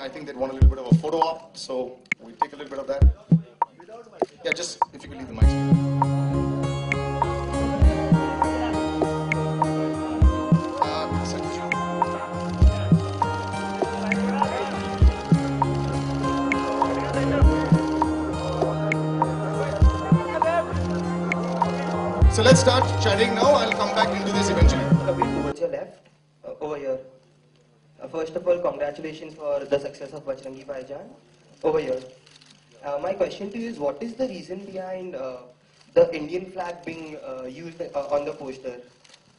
I think they'd want a little bit of a photo op, so we take a little bit of that. Yeah, just if you could leave the mic. So let's start chatting now. I'll come back into this eventually. Kabir, towards your left, over here. First of all, congratulations for the success of Bajrangi Bhaijaan. Over here. My question to you is, what is the reason behind the Indian flag being used on the poster,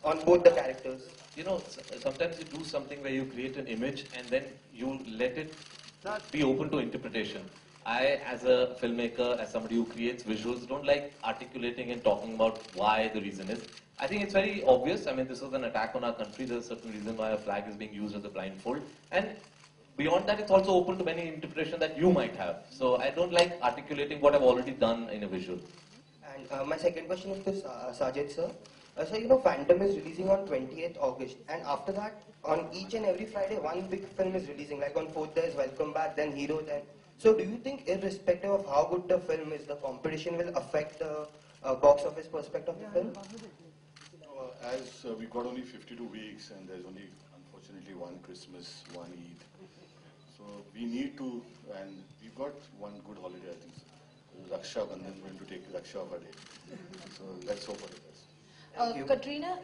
on both the characters? You know, sometimes you do something where you create an image and then you let it be open to interpretation. I, as a filmmaker, as somebody who creates visuals, don't like articulating and talking about why the reason is. I think it's very obvious. I mean, this was an attack on our country. There's a certain reason why a flag is being used as a blindfold. And beyond that, it's also open to many interpretations that you might have. So I don't like articulating what I've already done in a visual. And my second question is to Sajid sir. So you know, Phantom is releasing on 28th August, and after that, on each and every Friday, one big film is releasing. Like on 4th, there's Welcome Back, then Hero, then. So do you think, irrespective of how good the film is, the competition will affect the box office perspective of the film? As we've got only 52 weeks, and there's only, unfortunately, one Christmas, one Eid. So we need to, and we've got one good holiday, I think. Raksha Bandhan is going to take Raksha of a day. So let's hope for the best. Katrina,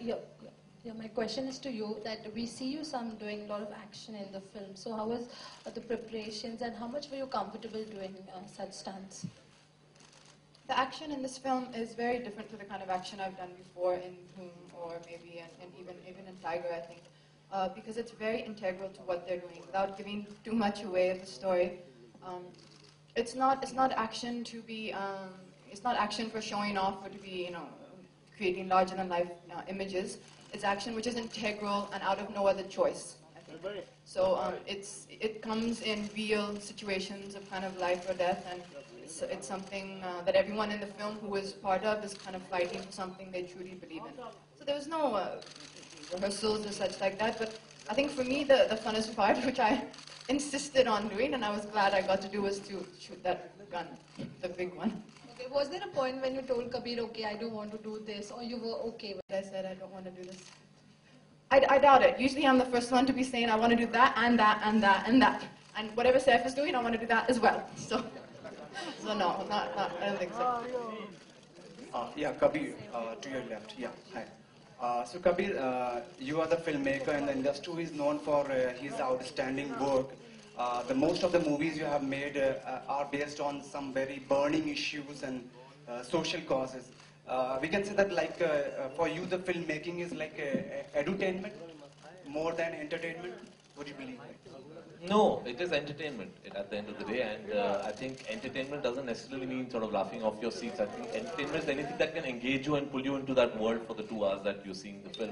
my question is to you, that we see you doing a lot of action in the film. So how was the preparations, and how much were you comfortable doing such stunts? The action in this film is very different to the kind of action I've done before in Boom, or maybe even in Tiger, I think, because it's very integral to what they're doing. Without giving too much away of the story, it's not action to be it's not action for showing off or to be creating larger than life images. It's action which is integral and out of no other choice, I think. So it comes in real situations of kind of life or death, and it's something that everyone in the film who is part of is kind of fighting for something they truly believe in. So there was no rehearsals or such like that, but I think for me the funnest part, which I insisted on doing and I was glad I got to do, was to shoot that gun, the big one. Okay, was there a point when you told Kabir, okay, I don't want to do this, or you were okay with it? I said, I don't want to do this. I doubt it. Usually I'm the first one to be saying, I want to do that and that and that and that. And whatever Saif is doing, I want to do that as well. So no, I don't think so. Yeah, Kabir, to your left. Yeah, hi. So Kabir, you are the filmmaker, and the industry is known for his outstanding work. The most of the movies you have made are based on some very burning issues and social causes. We can say that, like, for you, the filmmaking is like edutainment more than entertainment. Would you believe that? No, it is entertainment at the end of the day, and I think entertainment doesn't necessarily mean sort of laughing off your seats. I think entertainment is anything that can engage you and pull you into that world for the 2 hours that you're seeing the film.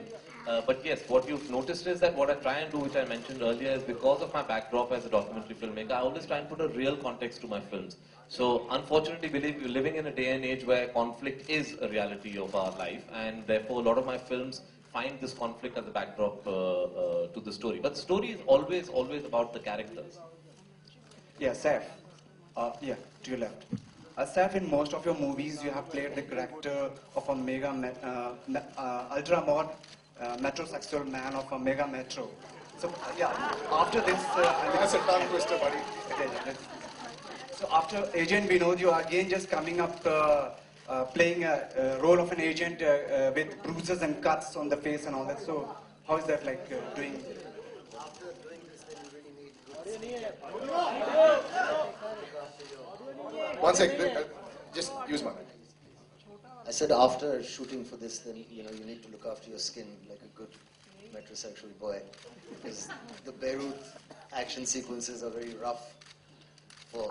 But yes, what you've noticed is that what I try and do, which I mentioned earlier, is because of my backdrop as a documentary filmmaker, I always try and put a real context to my films. So unfortunately, we're living in a day and age where conflict is a reality of our life, and therefore a lot of my films find this conflict as a backdrop to the story. But the story is always about the characters. Yeah, Saif. Yeah, to your left. Saif, in most of your movies, you have played the character of a ultra mod metrosexual man of a mega metro. So yeah, after this, That's a tongue twister, buddy. So after Agent Vinod, you are again just coming up playing a role of an agent with bruises and cuts on the face and all that. So how is that like doing? One second, just use my mic. I said after shooting for this, then you need to look after your skin like a good metrosexual boy, because the Beirut action sequences are very rough.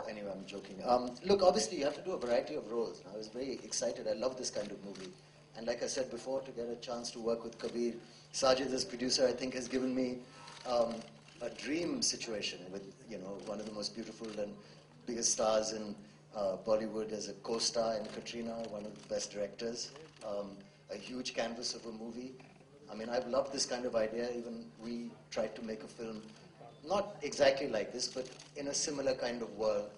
Anyway, I'm joking. Look, obviously you have to do a variety of roles. I was very excited. I love this kind of movie. And like I said before, to get a chance to work with Kabir, Sajid as producer, I think has given me a dream situation with, one of the most beautiful and biggest stars in Bollywood as a co-star, and Katrina, one of the best directors. A huge canvas of a movie. I mean, I've loved this kind of idea. Even we tried to make a film not exactly like this, but in a similar kind of world.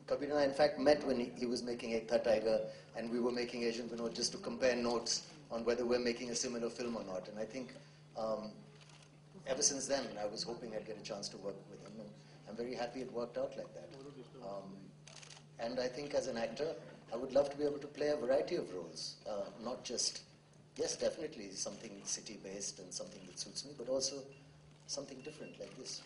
Kabir and I, in fact, met when he was making Ek Tha Tiger, and we were making Asian Vinod just to compare notes on whether we're making a similar film or not. And I think ever since then, I was hoping I'd get a chance to work with him, and I'm very happy it worked out like that. And I think as an actor, I would love to be able to play a variety of roles, not just, yes, definitely something city-based and something that suits me, but also something different like this.